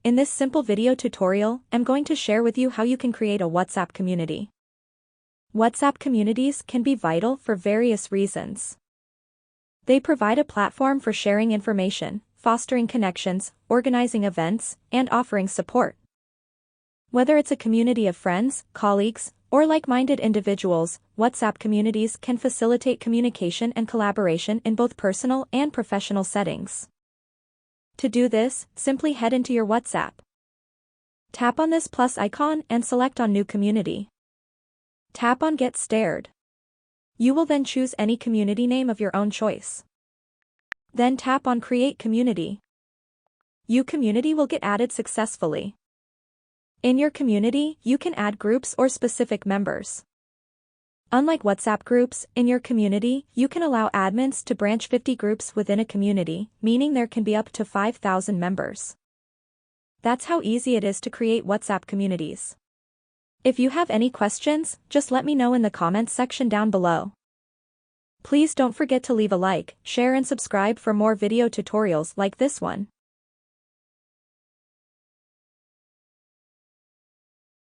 In this simple video tutorial, I'm going to share with you how you can create a WhatsApp community. WhatsApp communities can be vital for various reasons. They provide a platform for sharing information, fostering connections, organizing events, and offering support. Whether it's a community of friends, colleagues, or like-minded individuals, WhatsApp communities can facilitate communication and collaboration in both personal and professional settings. To do this, simply head into your WhatsApp. Tap on this plus icon and select on New Community. Tap on Get Started. You will then choose any community name of your own choice. Then tap on Create Community. Your community will get added successfully. In your community, you can add groups or specific members. Unlike WhatsApp groups, in your community, you can allow admins to branch 50 groups within a community, meaning there can be up to 5,000 members. That's how easy it is to create WhatsApp communities. If you have any questions, just let me know in the comments section down below. Please don't forget to leave a like, share and subscribe for more video tutorials like this one.